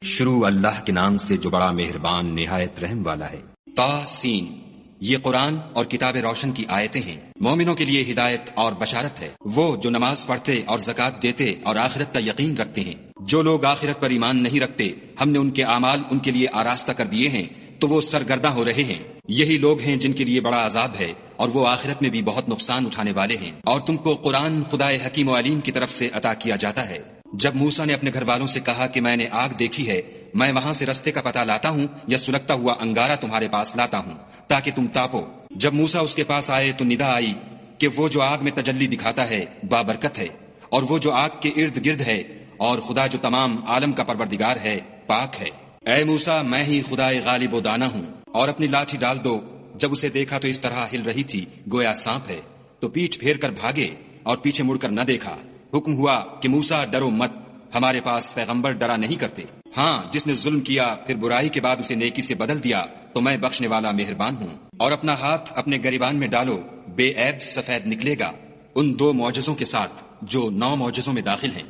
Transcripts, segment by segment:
شروع اللہ کے نام سے جو بڑا مہربان نہایت رحم والا ہے۔ طاسین، یہ قرآن اور کتاب روشن کی آیتیں ہیں، مومنوں کے لیے ہدایت اور بشارت ہے۔ وہ جو نماز پڑھتے اور زکوٰۃ دیتے اور آخرت کا یقین رکھتے ہیں۔ جو لوگ آخرت پر ایمان نہیں رکھتے، ہم نے ان کے اعمال ان کے لیے آراستہ کر دیے ہیں تو وہ سرگرداں ہو رہے ہیں۔ یہی لوگ ہیں جن کے لیے بڑا عذاب ہے اور وہ آخرت میں بھی بہت نقصان اٹھانے والے ہیں۔ اور تم کو قرآن خدائے حکیم و علیم کی طرف سے عطا کیا جاتا ہے۔ جب موسیٰ نے اپنے گھر والوں سے کہا کہ میں نے آگ دیکھی ہے، میں وہاں سے رستے کا پتہ لاتا ہوں یا سلگتا ہوا انگارہ تمہارے پاس لاتا ہوں تاکہ تم تاپو۔ جب موسیٰ اس کے پاس آئے تو ندا آئی کہ وہ جو آگ میں تجلی دکھاتا ہے بابرکت ہے، اور وہ جو آگ کے ارد گرد ہے، اور خدا جو تمام عالم کا پروردگار ہے پاک ہے۔ اے موسیٰ، میں ہی خدائے غالب و دانا ہوں، اور اپنی لاٹھی ڈال دو۔ جب اسے دیکھا تو اس طرح ہل رہی تھی گویا سانپ ہے، تو پیٹھ پھیر کر بھاگے اور پیچھے مڑ کر نہ دیکھا۔ حکم ہوا کہ موسیٰ ڈرو مت، ہمارے پاس پیغمبر ڈرا نہیں کرتے۔ ہاں، جس نے ظلم کیا پھر برائی کے بعد اسے نیکی سے بدل دیا تو میں بخشنے والا مہربان ہوں۔ اور اپنا ہاتھ اپنے گریبان میں ڈالو، بے عیب سفید نکلے گا، ان 2 معجزوں کے ساتھ جو 9 معجزوں میں داخل ہیں۔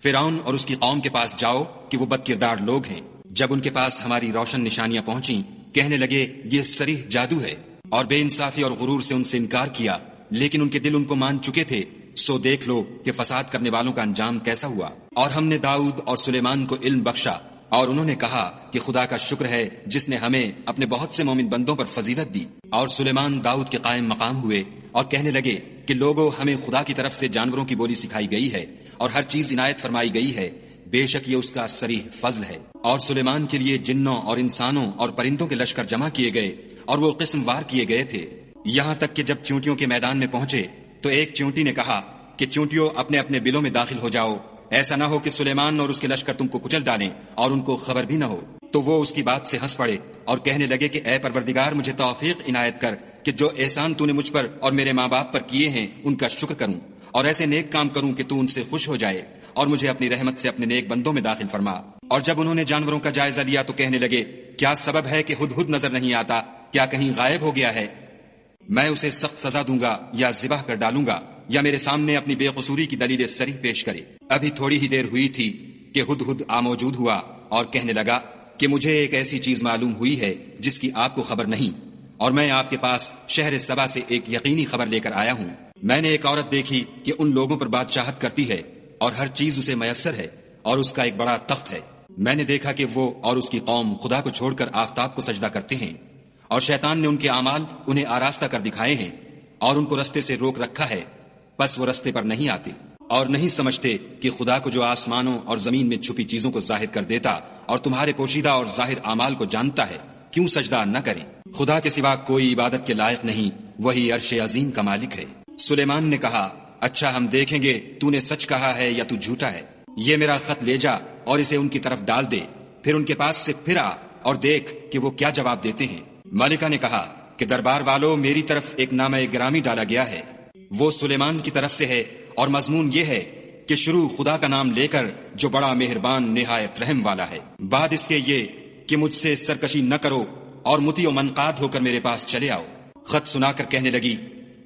فرعون اور اس کی قوم کے پاس جاؤ کہ وہ بد کردار لوگ ہیں۔ جب ان کے پاس ہماری روشن نشانیاں پہنچیں، کہنے لگے یہ صریح جادو ہے، اور بے انصافی اور غرور سے ان سے انکار کیا، لیکن ان کے دل ان کو مان چکے تھے۔ سو دیکھ لو کہ فساد کرنے والوں کا انجام کیسا ہوا۔ اور ہم نے داؤد اور سلیمان کو علم بخشا، اور انہوں نے کہا کہ خدا کا شکر ہے جس نے ہمیں اپنے بہت سے مومن بندوں پر فضیلت دی۔ اور سلیمان داؤد کے قائم مقام ہوئے اور کہنے لگے کہ لوگوں، ہمیں خدا کی طرف سے جانوروں کی بولی سکھائی گئی ہے اور ہر چیز عنایت فرمائی گئی ہے، بے شک یہ اس کا صریح فضل ہے۔ اور سلیمان کے لیے جنوں اور انسانوں اور پرندوں کے لشکر جمع کیے گئے اور وہ قسم وار کیے گئے تھے، یہاں تک کہ جب چونٹیوں کے میدان میں پہنچے تو ایک چونٹی نے کہا کہ چونٹیوں اپنے اپنے بلوں میں داخل ہو جاؤ، ایسا نہ ہو کہ سلیمان اور اس کے لشکر تم کو کچل ڈالیں اور ان کو خبر بھی نہ ہو۔ تو وہ اس کی بات سے ہنس پڑے اور کہنے لگے کہ اے پروردگار، مجھے توفیق عنایت کر کہ جو احسان تو نے مجھ پر اور میرے ماں باپ پر کیے ہیں ان کا شکر کروں، اور ایسے نیک کام کروں کہ تو ان سے خوش ہو جائے، اور مجھے اپنی رحمت سے اپنے نیک بندوں میں داخل فرما۔ اور جب انہوں نے جانوروں کا جائزہ لیا تو کہنے لگے کیا سبب ہے کہ ہدہد نظر نہیں آتا؟ کیا کہیں غائب ہو گیا ہے؟ میں اسے سخت سزا دوں گا یا ذبح کر ڈالوں گا، یا میرے سامنے اپنی بے قصوری کی دلیل صریح پیش کرے۔ ابھی تھوڑی ہی دیر ہوئی تھی کہ ہدہد موجود ہوا اور کہنے لگا کہ مجھے ایک ایسی چیز معلوم ہوئی ہے جس کی آپ کو خبر نہیں، اور میں آپ کے پاس شہر سبا سے ایک یقینی خبر لے کر آیا ہوں۔ میں نے ایک عورت دیکھی کہ ان لوگوں پر بادشاہت کرتی ہے اور ہر چیز اسے میسر ہے، اور اس کا ایک بڑا تخت ہے۔ میں نے دیکھا کہ وہ اور اس کی قوم خدا کو چھوڑ کر آفتاب کو سجدہ کرتے ہیں، اور شیطان نے ان کے اعمال انہیں آراستہ کر دکھائے ہیں اور ان کو رستے سے روک رکھا ہے، بس وہ رستے پر نہیں آتے اور نہیں سمجھتے کہ خدا کو جو آسمانوں اور زمین میں چھپی چیزوں کو ظاہر کر دیتا اور تمہارے پوشیدہ اور ظاہر اعمال کو جانتا ہے، کیوں سجدہ نہ کریں؟ خدا کے سوا کوئی عبادت کے لائق نہیں، وہی عرش عظیم کا مالک ہے۔ سلیمان نے کہا اچھا، ہم دیکھیں گے تو نے سچ کہا ہے یا تو جھوٹا ہے۔ یہ میرا خط لے جا اور اسے ان کی طرف ڈال دے، پھر ان کے پاس سے پھر آ اور دیکھ کہ وہ کیا جواب دیتے ہیں۔ ملکہ نے کہا کہ دربار والوں، میری طرف ایک نامہ گرامی ڈالا گیا ہے، وہ سلیمان کی طرف سے ہے، اور مضمون یہ ہے کہ شروع خدا کا نام لے کر جو بڑا مہربان نہایت رحم والا ہے، بعد اس کے یہ کہ مجھ سے سرکشی نہ کرو اور مطیع و منقاد ہو کر میرے پاس چلے آؤ۔ خط سنا کر کہنے لگی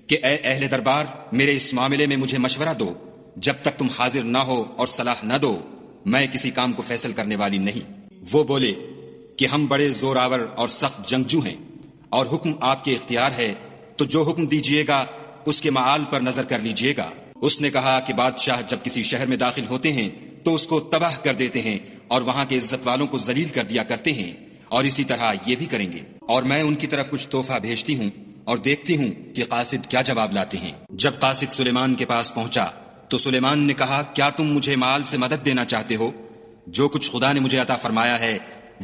کہ اے اہل دربار، میرے اس معاملے میں مجھے مشورہ دو، جب تک تم حاضر نہ ہو اور صلاح نہ دو میں کسی کام کو فیصل کرنے والی نہیں۔ وہ بولے کہ ہم بڑے زور آور اور سخت جنگجو ہیں، اور حکم آپ کے اختیار ہے، تو جو حکم دیجئے گا اس کے معال پر نظر کر لیجئے گا۔ اس نے کہا کہ بادشاہ جب کسی شہر میں داخل ہوتے ہیں تو اس کو تباہ کر دیتے ہیں اور وہاں کے عزت والوں کو ذلیل کر دیا کرتے ہیں، اور اسی طرح یہ بھی کریں گے۔ اور میں ان کی طرف کچھ تحفہ بھیجتی ہوں اور دیکھتی ہوں کہ قاصد کیا جواب لاتے ہیں۔ جب قاصد سلیمان کے پاس پہنچا تو سلیمان نے کہا کیا تم مجھے مال سے مدد دینا چاہتے ہو؟ جو کچھ خدا نے مجھے عطا فرمایا ہے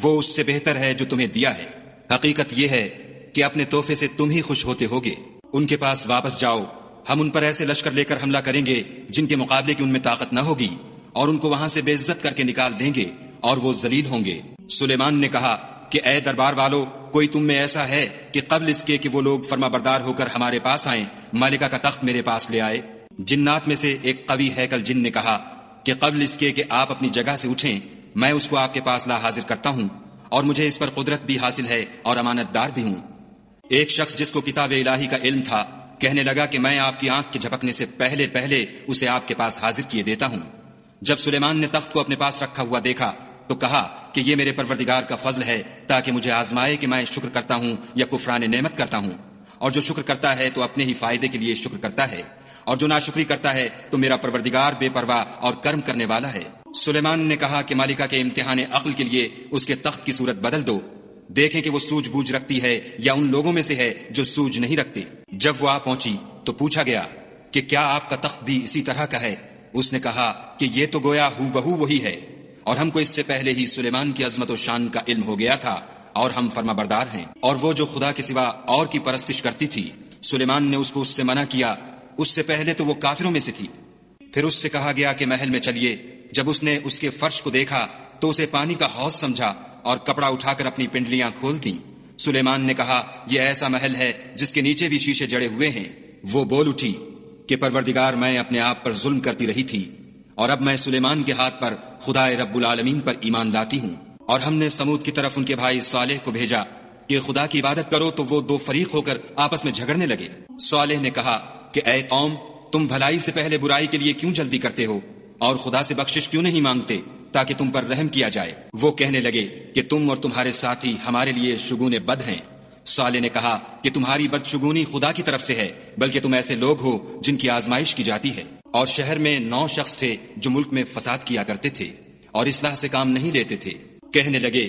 وہ اس سے بہتر ہے جو تمہیں دیا ہے۔ حقیقت یہ ہے کہ اپنے تحفے سے تم ہی خوش ہوتے ہوگے۔ ان کے پاس واپس جاؤ، ہم ان پر ایسے لشکر لے کر حملہ کریں گے جن کے مقابلے کی ان میں طاقت نہ ہوگی، اور ان کو وہاں سے بے عزت کر کے نکال دیں گے اور وہ ذلیل ہوں گے۔ سلیمان نے کہا کہ اے دربار والو، کوئی تم میں ایسا ہے کہ قبل اس کے کہ وہ لوگ فرما بردار ہو کر ہمارے پاس آئیں ملکہ کا تخت میرے پاس لے آئے؟ جنات میں سے ایک قوی ہیکل جن نے کہا کہ قبل اس کے کہ آپ اپنی جگہ سے اٹھیں میں اس کو آپ کے پاس لا حاضر کرتا ہوں، اور مجھے اس پر قدرت بھی حاصل ہے اور امانت دار بھی ہوں۔ ایک شخص جس کو کتاب الہی کا علم تھا کہنے لگا کہ میں آپ کی آنکھ کے جھپکنے سے پہلے اسے آپ کے پاس حاضر کیے دیتا ہوں۔ جب سلیمان نے تخت کو اپنے پاس رکھا ہوا دیکھا تو کہا کہ یہ میرے پروردگار کا فضل ہے تاکہ مجھے آزمائے کہ میں شکر کرتا ہوں یا کفران نعمت کرتا ہوں، اور جو شکر کرتا ہے تو اپنے ہی فائدے کے لیے شکر کرتا ہے، اور جو ناشکری کرتا ہے تو میرا پروردگار بے پرواہ اور کرم کرنے والا ہے۔ سلیمان نے کہا کہ مالکہ کے امتحان عقل کے لیے اس کے تخت کی صورت بدل دو، دیکھیں کہ وہ سوجھ بوجھ رکھتی ہے یا ان لوگوں میں سے ہے جو سوجھ نہیں رکھتے۔ جب وہ آ پہنچی تو پوچھا گیا کہ کیا آپ کا تخت بھی اسی طرح کا ہے؟ اس نے کہا کہ یہ تو گویا ہو بہو وہی ہے، اور ہم کو اس سے پہلے ہی سلیمان کی عظمت و شان کا علم ہو گیا تھا، اور ہم فرما بردار ہیں۔ اور وہ جو خدا کے سوا اور کی پرستش کرتی تھی، سلیمان نے اس کو اس سے منع کیا، اس سے پہلے تو وہ کافروں میں سے تھی۔ پھر اس سے کہا گیا کہ محل میں چلیے۔ جب اس نے اس کے فرش کو دیکھا تو اسے پانی کا حوض سمجھا اور کپڑا اٹھا کر اپنی پنڈلیاں کھول دیں۔ سلیمان نے کہا یہ ایسا محل ہے جس کے نیچے بھی شیشے جڑے ہوئے ہیں۔ وہ بول اٹھی کہ پروردگار میں اپنے آپ پر ظلم کرتی رہی تھی، اور اب میں سلیمان کے ہاتھ پر خدا رب العالمین پر ایمان لاتی ہوں۔ اور ہم نے سمود کی طرف ان کے بھائی صالح کو بھیجا کہ خدا کی عبادت کرو، تو وہ دو فریق ہو کر آپس میں جھگڑنے لگے۔ صالح نے کہا کہ اے قوم، تم بھلائی سے پہلے برائی کے لیے کیوں جلدی کرتے ہو، اور خدا سے بخشش کیوں نہیں مانگتے تاکہ تم پر رحم کیا جائے؟ وہ کہنے لگے کہ تم اور تمہارے ساتھی ہمارے لیے شگون بد ہیں۔ صالح نے کہا کہ تمہاری بدشگونی خدا کی طرف سے ہے، بلکہ تم ایسے لوگ ہو جن کی آزمائش کی جاتی ہے۔ اور شہر میں 9 شخص تھے جو ملک میں فساد کیا کرتے تھے اور اصلاح سے کام نہیں لیتے تھے۔ کہنے لگے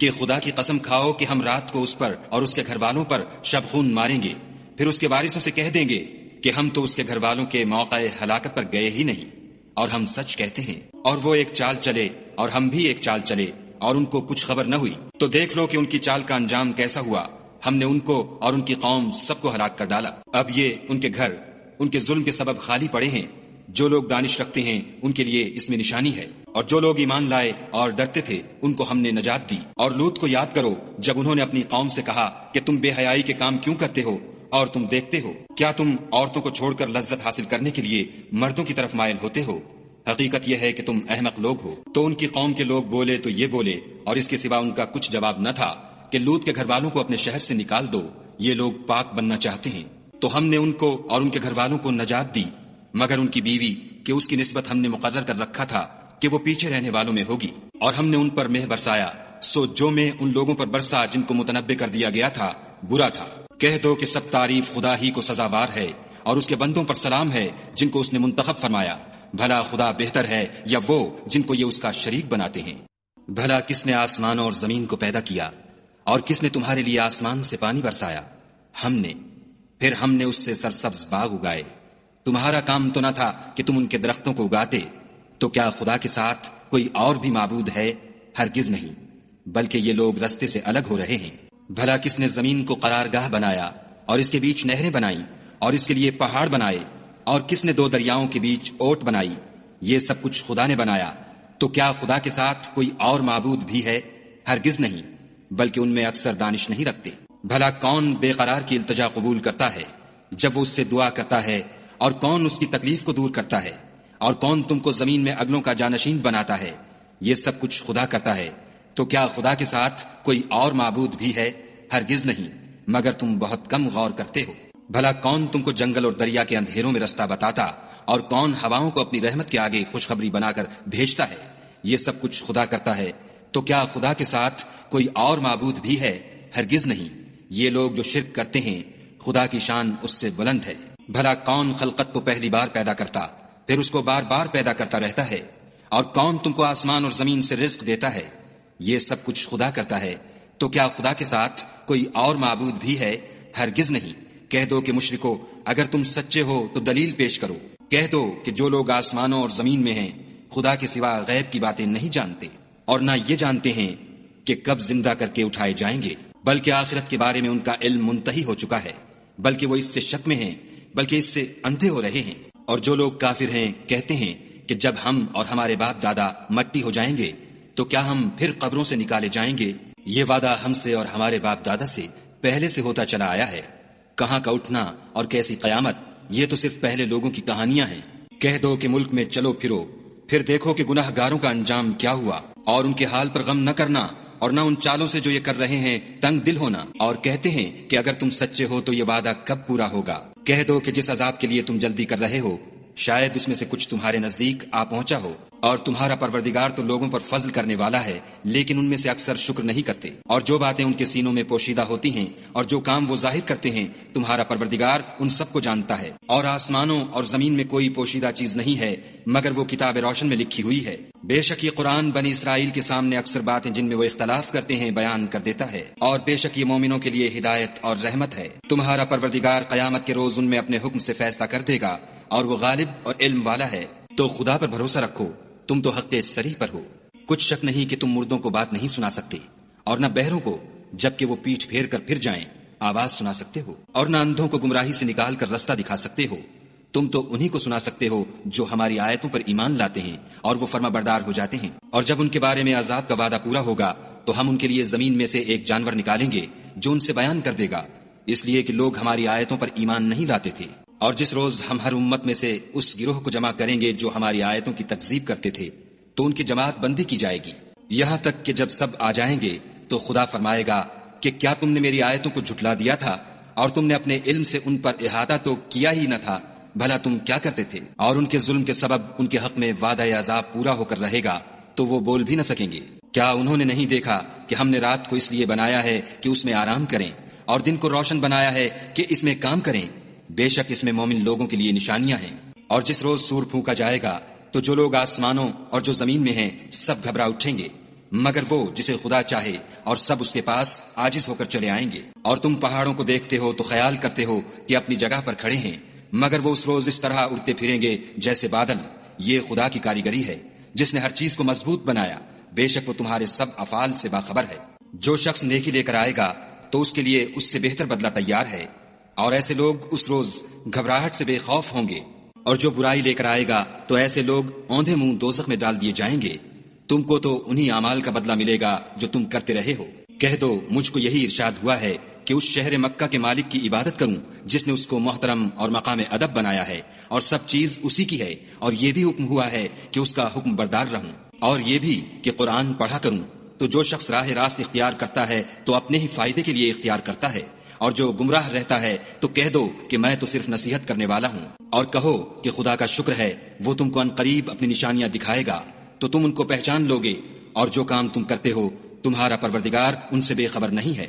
کہ خدا کی قسم کھاؤ کہ ہم رات کو اس پر اور اس کے گھر والوں پر شب خون ماریں گے، پھر اس کے وارثوں سے کہہ دیں گے کہ ہم تو اس کے گھر والوں کے موقع ہلاکت پر گئے ہی نہیں، اور ہم سچ کہتے ہیں۔ اور وہ ایک چال چلے اور ہم بھی ایک چال چلے، اور ان کو کچھ خبر نہ ہوئی۔ تو دیکھ لو کہ ان کی چال کا انجام کیسا ہوا۔ ہم نے ان کو اور ان کی قوم سب کو ہلاک کر ڈالا۔ اب یہ ان کے گھر ان کے ظلم کے سبب خالی پڑے ہیں۔ جو لوگ دانش رکھتے ہیں ان کے لیے اس میں نشانی ہے، اور جو لوگ ایمان لائے اور ڈرتے تھے ان کو ہم نے نجات دی۔ اور لوط کو یاد کرو جب انہوں نے اپنی قوم سے کہا کہ تم بے حیائی کے کام کیوں کرتے ہو، اور تم دیکھتے ہو کیا تم عورتوں کو چھوڑ کر لذت حاصل کرنے کے لیے مردوں کی طرف مائل ہوتے ہو؟ حقیقت یہ ہے کہ تم احمق لوگ ہو۔ تو ان کی قوم کے لوگ بولے تو یہ بولے، اور اس کے سوا ان کا کچھ جواب نہ تھا کہ لوط کے گھر والوں کو اپنے شہر سے نکال دو، یہ لوگ پاک بننا چاہتے ہیں۔ تو ہم نے ان کو اور ان کے گھر والوں کو نجات دی، مگر ان کی بیوی کہ اس کی نسبت ہم نے مقرر کر رکھا تھا کہ وہ پیچھے رہنے والوں میں ہوگی۔ اور ہم نے ان پر مہ برسایا، سو جو میں ان لوگوں پر برسا جن کو متنبع کر دیا گیا تھا برا تھا۔ کہہ دو کہ سب تعریف خدا ہی کو سزاوار ہے، اور اس کے بندوں پر سلام ہے جن کو اس نے منتخب فرمایا۔ بھلا خدا بہتر ہے یا وہ جن کو یہ اس کا شریک بناتے ہیں؟ بھلا کس نے آسمان اور زمین کو پیدا کیا، اور کس نے تمہارے لیے آسمان سے پانی برسایا؟ ہم نے۔ پھر ہم نے اس سے سرسبز باغ اگائے۔ تمہارا کام تو نہ تھا کہ تم ان کے درختوں کو اگاتے؟ تو کیا خدا کے ساتھ کوئی اور بھی معبود ہے؟ ہرگز نہیں، بلکہ یہ لوگ رستے سے الگ ہو رہے ہیں۔ بھلا کس نے زمین کو قرارگاہ بنایا، اور اس کے بیچ نہریں بنائیں، اور اس کے لیے پہاڑ بنائے، اور کس نے 2 دریاؤں کے بیچ اوٹ بنائی؟ یہ سب کچھ خدا نے بنایا۔ تو کیا خدا کے ساتھ کوئی اور معبود بھی ہے؟ ہرگز نہیں، بلکہ ان میں اکثر دانش نہیں رکھتے۔ بھلا کون بے قرار کی التجا قبول کرتا ہے جب وہ اس سے دعا کرتا ہے، اور کون اس کی تکلیف کو دور کرتا ہے، اور کون تم کو زمین میں اگلوں کا جانشین بناتا ہے؟ یہ سب کچھ خدا کرتا ہے۔ تو کیا خدا کے ساتھ کوئی اور معبود بھی ہے؟ ہرگز نہیں، مگر تم بہت کم غور کرتے ہو۔ بھلا کون تم کو جنگل اور دریا کے اندھیروں میں رستہ بتاتا، اور کون ہواؤں کو اپنی رحمت کے آگے خوشخبری بنا کر بھیجتا ہے؟ یہ سب کچھ خدا کرتا ہے۔ تو کیا خدا کے ساتھ کوئی اور معبود بھی ہے؟ ہرگز نہیں۔ یہ لوگ جو شرک کرتے ہیں، خدا کی شان اس سے بلند ہے۔ بھلا کون خلقت کو پہلی بار پیدا کرتا، پھر اس کو بار بار پیدا کرتا رہتا ہے؟ اور کون تم کو آسمان اور زمین سے رزق دیتا ہے؟ یہ سب کچھ خدا کرتا ہے۔ تو کیا خدا کے ساتھ کوئی اور معبود بھی ہے؟ ہرگز نہیں۔ کہہ دو کہ مشرکو، اگر تم سچے ہو تو دلیل پیش کرو۔ کہہ دو کہ جو لوگ آسمانوں اور زمین میں ہیں خدا کے سوا غیب کی باتیں نہیں جانتے، اور نہ یہ جانتے ہیں کہ کب زندہ کر کے اٹھائے جائیں گے، بلکہ آخرت کے بارے میں ان کا علم منتہی ہو چکا ہے، بلکہ وہ اس سے شک میں ہیں، بلکہ اس سے اندھے ہو رہے ہیں۔ اور جو لوگ کافر ہیں کہتے ہیں کہ جب ہم اور ہمارے باپ دادا مٹی ہو جائیں گے تو کیا ہم پھر قبروں سے نکالے جائیں گے؟ یہ وعدہ ہم سے اور ہمارے باپ دادا سے پہلے سے ہوتا چلا آیا ہے۔ کہاں کا اٹھنا اور کیسی قیامت، یہ تو صرف پہلے لوگوں کی کہانیاں ہیں۔ کہہ دو کہ ملک میں چلو پھرو، پھر دیکھو کہ گناہ گاروں کا انجام کیا ہوا، اور ان کے حال پر غم نہ کرنا، اور نہ ان چالوں سے جو یہ کر رہے ہیں تنگ دل ہونا، اور کہتے ہیں کہ اگر تم سچے ہو تو یہ وعدہ کب پورا ہوگا؟ کہہ دو کہ جس عذاب کے لیے تم جلدی کر رہے ہو شاید اس میں سے کچھ تمہارے نزدیک آ پہنچا ہو، اور تمہارا پروردگار تو لوگوں پر فضل کرنے والا ہے، لیکن ان میں سے اکثر شکر نہیں کرتے۔ اور جو باتیں ان کے سینوں میں پوشیدہ ہوتی ہیں اور جو کام وہ ظاہر کرتے ہیں، تمہارا پروردگار ان سب کو جانتا ہے۔ اور آسمانوں اور زمین میں کوئی پوشیدہ چیز نہیں ہے مگر وہ کتاب روشن میں لکھی ہوئی ہے۔ بے شک یہ قرآن بنی اسرائیل کے سامنے اکثر باتیں جن میں وہ اختلاف کرتے ہیں بیان کر دیتا ہے، اور بے شک یہ مومنوں کے لیے ہدایت اور رحمت ہے۔ تمہارا پروردگار قیامت کے روز ان میں اپنے حکم سے فیصلہ کر دے گا، اور وہ غالب اور علم والا ہے۔ تو خدا پر بھروسہ رکھو، تم تو حق صریح پر ہو۔ کچھ شک نہیں کہ تم مردوں کو بات نہیں سنا سکتے، اور نہ بہروں کو جبکہ وہ پیٹھ پھیر کر پھر جائیں آواز سنا سکتے ہو، اور نہ اندھوں کو گمراہی سے نکال کر رستہ دکھا سکتے ہو۔ تم تو انہی کو سنا سکتے ہو جو ہماری آیتوں پر ایمان لاتے ہیں اور وہ فرما بردار ہو جاتے ہیں۔ اور جب ان کے بارے میں عذاب کا وعدہ پورا ہوگا تو ہم ان کے لیے زمین میں سے ایک جانور نکالیں گے جو ان سے بیان کر دے گا، اس لیے کہ لوگ ہماری آیتوں پر ایمان نہیں لاتے تھے۔ اور جس روز ہم ہر امت میں سے اس گروہ کو جمع کریں گے جو ہماری آیتوں کی تکذیب کرتے تھے تو ان کی جماعت بندی کی جائے گی، یہاں تک کہ جب سب آ جائیں گے تو خدا فرمائے گا کہ کیا تم نے میری آیتوں کو جھٹلا دیا تھا اور تم نے اپنے علم سے ان پر احاطہ تو کیا ہی نہ تھا؟ بھلا تم کیا کرتے تھے؟ اور ان کے ظلم کے سبب ان کے حق میں وعدہ عذاب پورا ہو کر رہے گا تو وہ بول بھی نہ سکیں گے۔ کیا انہوں نے نہیں دیکھا کہ ہم نے رات کو اس لیے بنایا ہے کہ اس میں آرام کریں، اور دن کو روشن بنایا ہے کہ اس میں کام کریں؟ بے شک اس میں مومن لوگوں کے لیے نشانیاں ہیں۔ اور جس روز سور پھونکا جائے گا تو جو لوگ آسمانوں اور جو زمین میں ہیں سب گھبرا اٹھیں گے مگر وہ جسے خدا چاہے، اور سب اس کے پاس عاجز ہو کر چلے آئیں گے۔ اور تم پہاڑوں کو دیکھتے ہو تو خیال کرتے ہو کہ اپنی جگہ پر کھڑے ہیں، مگر وہ اس روز اس طرح اڑتے پھریں گے جیسے بادل۔ یہ خدا کی کاریگری ہے جس نے ہر چیز کو مضبوط بنایا، بے شک وہ تمہارے سب افعال سے باخبر ہے۔ جو شخص نیکی لے کر آئے گا تو اس کے لیے اس سے بہتر بدلہ تیار ہے، اور ایسے لوگ اس روز گھبراہٹ سے بے خوف ہوں گے۔ اور جو برائی لے کر آئے گا تو ایسے لوگ اوندھے منہ دوزخ میں ڈال دیے جائیں گے۔ تم کو تو انہی اعمال کا بدلہ ملے گا جو تم کرتے رہے ہو۔ کہہ دو مجھ کو یہی ارشاد ہوا ہے کہ اس شہر مکہ کے مالک کی عبادت کروں جس نے اس کو محترم اور مقام ادب بنایا ہے، اور سب چیز اسی کی ہے۔ اور یہ بھی حکم ہوا ہے کہ اس کا حکم بردار رہوں، اور یہ بھی کہ قرآن پڑھا کروں۔ تو جو شخص راہ راست اختیار کرتا ہے تو اپنے ہی فائدے کے لیے اختیار کرتا ہے، اور جو گمراہ رہتا ہے تو کہہ دو کہ میں تو صرف نصیحت کرنے والا ہوں۔ اور کہو کہ خدا کا شکر ہے وہ تم کو عنقریب اپنی نشانیاں دکھائے گا تو تم ان کو پہچان لوگے، اور جو کام تم کرتے ہو تمہارا پروردگار ان سے بے خبر نہیں ہے۔